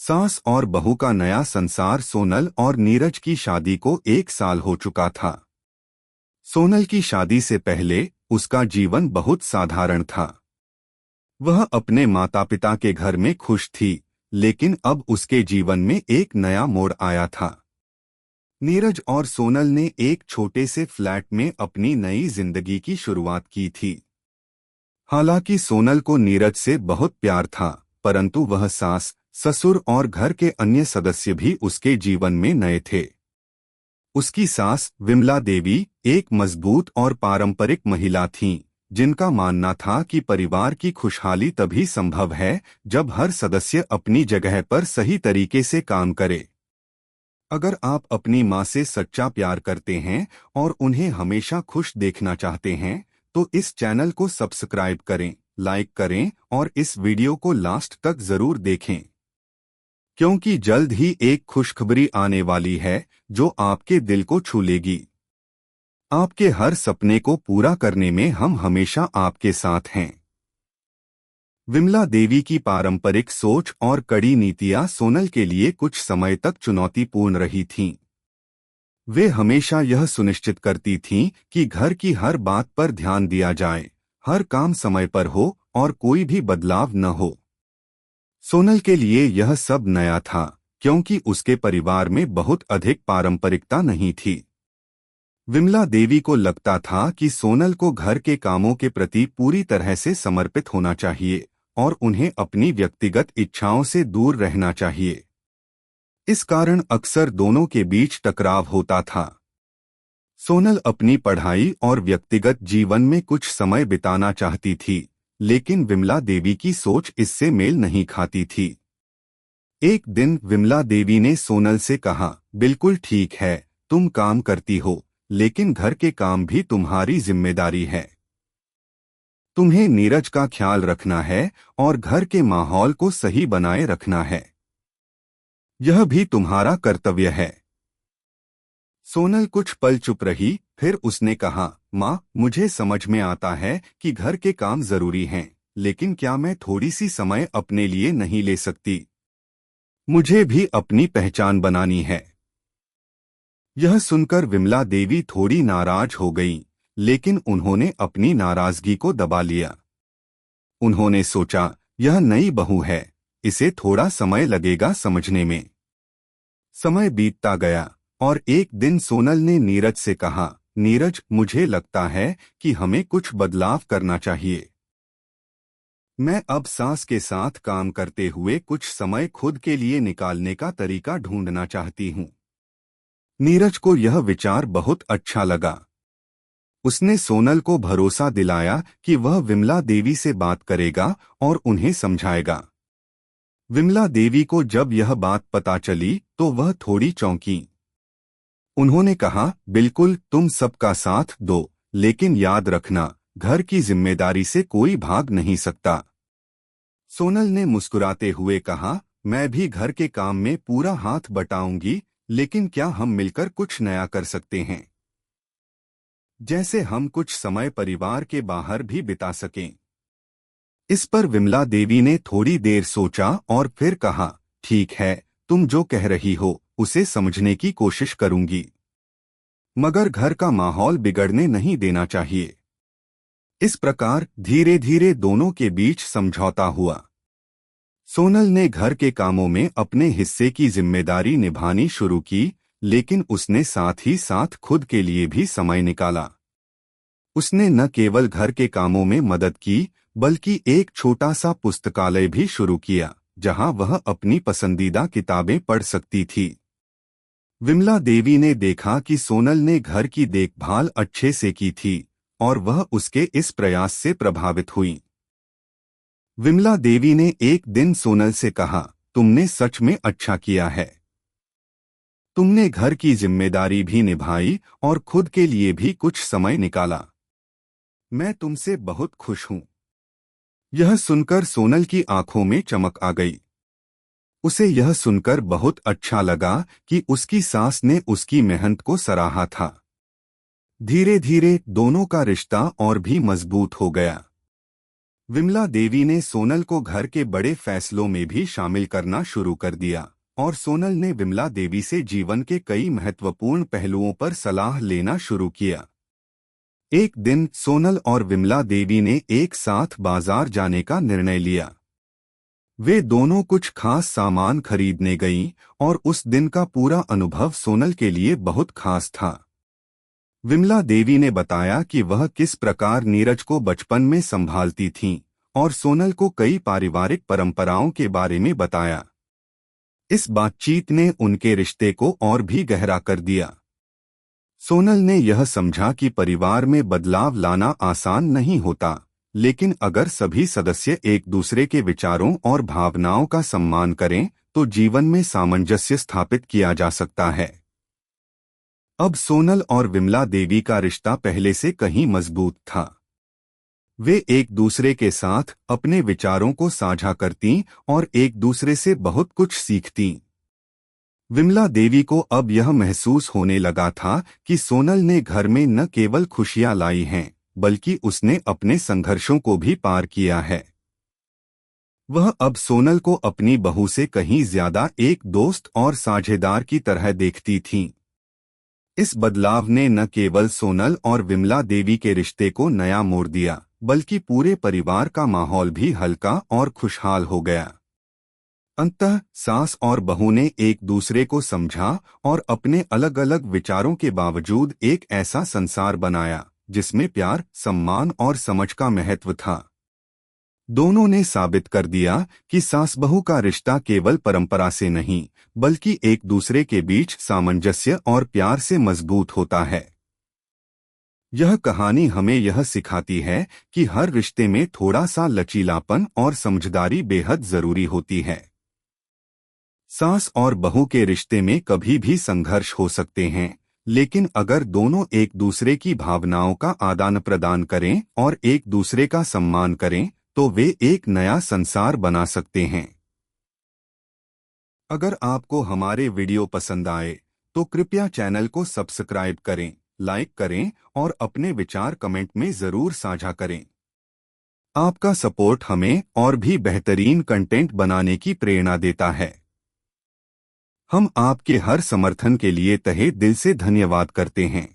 सास और बहू का नया संसार। सोनल और नीरज की शादी को 1 साल हो चुका था। सोनल की शादी से पहले उसका जीवन बहुत साधारण था। वह अपने माता पिता के घर में खुश थी, लेकिन अब उसके जीवन में एक नया मोड़ आया था। नीरज और सोनल ने एक छोटे से फ्लैट में अपनी नई जिंदगी की शुरुआत की थी। हालांकि सोनल को नीरज से बहुत प्यार था, परंतु वह सास, ससुर और घर के अन्य सदस्य भी उसके जीवन में नए थे। उसकी सास विमला देवी एक मजबूत और पारंपरिक महिला थीं, जिनका मानना था कि परिवार की खुशहाली तभी संभव है जब हर सदस्य अपनी जगह पर सही तरीके से काम करे। अगर आप अपनी माँ से सच्चा प्यार करते हैं और उन्हें हमेशा खुश देखना चाहते हैं, तो इस चैनल को सब्सक्राइब करें, लाइक करें और इस वीडियो को लास्ट तक जरूर देखें, क्योंकि जल्द ही एक खुशखबरी आने वाली है जो आपके दिल को छू लेगी। आपके हर सपने को पूरा करने में हम हमेशा आपके साथ हैं। विमला देवी की पारंपरिक सोच और कड़ी नीतियां सोनल के लिए कुछ समय तक चुनौतीपूर्ण रही थीं। वे हमेशा यह सुनिश्चित करती थीं कि घर की हर बात पर ध्यान दिया जाए, हर काम समय पर हो और कोई भी बदलाव न हो। सोनल के लिए यह सब नया था, क्योंकि उसके परिवार में बहुत अधिक पारंपरिकता नहीं थी। विमला देवी को लगता था कि सोनल को घर के कामों के प्रति पूरी तरह से समर्पित होना चाहिए और उन्हें अपनी व्यक्तिगत इच्छाओं से दूर रहना चाहिए। इस कारण अक्सर दोनों के बीच टकराव होता था। सोनल अपनी पढ़ाई और व्यक्तिगत जीवन में कुछ समय बिताना चाहती थी, लेकिन विमला देवी की सोच इससे मेल नहीं खाती थी। एक दिन विमला देवी ने सोनल से कहा, बिल्कुल ठीक है, तुम काम करती हो, लेकिन घर के काम भी तुम्हारी जिम्मेदारी है। तुम्हें नीरज का ख्याल रखना है और घर के माहौल को सही बनाए रखना है। यह भी तुम्हारा कर्तव्य है। सोनल कुछ पल चुप रही, फिर उसने कहा, माँ, मुझे समझ में आता है कि घर के काम जरूरी हैं, लेकिन क्या मैं थोड़ी सी समय अपने लिए नहीं ले सकती? मुझे भी अपनी पहचान बनानी है। यह सुनकर विमला देवी थोड़ी नाराज हो गईं, लेकिन उन्होंने अपनी नाराजगी को दबा लिया। उन्होंने सोचा, यह नई बहू है, इसे थोड़ा समय लगेगा समझने में। समय बीतता गया और एक दिन सोनल ने नीरज से कहा, नीरज, मुझे लगता है कि हमें कुछ बदलाव करना चाहिए। मैं अब सास के साथ काम करते हुए कुछ समय खुद के लिए निकालने का तरीका ढूंढना चाहती हूँ। नीरज को यह विचार बहुत अच्छा लगा। उसने सोनल को भरोसा दिलाया कि वह विमला देवी से बात करेगा और उन्हें समझाएगा। विमला देवी को जब यह बात पता चली तो वह थोड़ी चौंकी। उन्होंने कहा, बिल्कुल, तुम सबका साथ दो, लेकिन याद रखना, घर की जिम्मेदारी से कोई भाग नहीं सकता। सोनल ने मुस्कुराते हुए कहा, मैं भी घर के काम में पूरा हाथ बटाऊंगी, लेकिन क्या हम मिलकर कुछ नया कर सकते हैं? जैसे हम कुछ समय परिवार के बाहर भी बिता सकें। इस पर विमला देवी ने थोड़ी देर सोचा और फिर कहा, ठीक है, तुम जो कह रही हो उसे समझने की कोशिश करूंगी, मगर घर का माहौल बिगड़ने नहीं देना चाहिए। इस प्रकार धीरे धीरे दोनों के बीच समझौता हुआ। सोनल ने घर के कामों में अपने हिस्से की जिम्मेदारी निभानी शुरू की, लेकिन उसने साथ ही साथ खुद के लिए भी समय निकाला। उसने न केवल घर के कामों में मदद की, बल्कि एक छोटा सा पुस्तकालय भी शुरू किया, जहां वह अपनी पसंदीदा किताबें पढ़ सकती थी। विमला देवी ने देखा कि सोनल ने घर की देखभाल अच्छे से की थी और वह उसके इस प्रयास से प्रभावित हुई। विमला देवी ने एक दिन सोनल से कहा, तुमने सच में अच्छा किया है। तुमने घर की जिम्मेदारी भी निभाई और खुद के लिए भी कुछ समय निकाला। मैं तुमसे बहुत खुश हूं। यह सुनकर सोनल की आंखों में चमक आ गई। उसे यह सुनकर बहुत अच्छा लगा कि उसकी सास ने उसकी मेहनत को सराहा था। धीरे धीरे दोनों का रिश्ता और भी मजबूत हो गया। विमला देवी ने सोनल को घर के बड़े फैसलों में भी शामिल करना शुरू कर दिया और सोनल ने विमला देवी से जीवन के कई महत्वपूर्ण पहलुओं पर सलाह लेना शुरू किया। एक दिन सोनल और विमला देवी ने एक साथ बाजार जाने का निर्णय लिया। वे दोनों कुछ खास सामान खरीदने गईं और उस दिन का पूरा अनुभव सोनल के लिए बहुत खास था। विमला देवी ने बताया कि वह किस प्रकार नीरज को बचपन में संभालती थीं और सोनल को कई पारिवारिक परंपराओं के बारे में बताया। इस बातचीत ने उनके रिश्ते को और भी गहरा कर दिया। सोनल ने यह समझा कि परिवार में बदलाव लाना आसान नहीं होता, लेकिन अगर सभी सदस्य एक दूसरे के विचारों और भावनाओं का सम्मान करें तो जीवन में सामंजस्य स्थापित किया जा सकता है। अब सोनल और विमला देवी का रिश्ता पहले से कहीं मजबूत था। वे एक दूसरे के साथ अपने विचारों को साझा करती और एक दूसरे से बहुत कुछ सीखती। विमला देवी को अब यह महसूस होने लगा था कि सोनल ने घर में न केवल खुशियां लाई हैं, बल्कि उसने अपने संघर्षों को भी पार किया है। वह अब सोनल को अपनी बहू से कहीं ज्यादा एक दोस्त और साझेदार की तरह देखती थीं। इस बदलाव ने न केवल सोनल और विमला देवी के रिश्ते को नया मोड़ दिया, बल्कि पूरे परिवार का माहौल भी हल्का और खुशहाल हो गया। अंततः सास और बहू ने एक दूसरे को समझा और अपने अलग अलग विचारों के बावजूद एक ऐसा संसार बनाया जिसमें प्यार, सम्मान और समझ का महत्व था। दोनों ने साबित कर दिया कि सास बहू का रिश्ता केवल परंपरा से नहीं, बल्कि एक दूसरे के बीच सामंजस्य और प्यार से मजबूत होता है। यह कहानी हमें यह सिखाती है कि हर रिश्ते में थोड़ा सा लचीलापन और समझदारी बेहद जरूरी होती है। सास और बहू के रिश्ते में कभी भी संघर्ष हो सकते हैं, लेकिन अगर दोनों एक दूसरे की भावनाओं का आदान प्रदान करें और एक दूसरे का सम्मान करें तो वे एक नया संसार बना सकते हैं। अगर आपको हमारे वीडियो पसंद आए तो कृपया चैनल को सब्सक्राइब करें, लाइक करें और अपने विचार कमेंट में जरूर साझा करें। आपका सपोर्ट हमें और भी बेहतरीन कंटेंट बनाने की प्रेरणा देता है। हम आपके हर समर्थन के लिए तहे दिल से धन्यवाद करते हैं।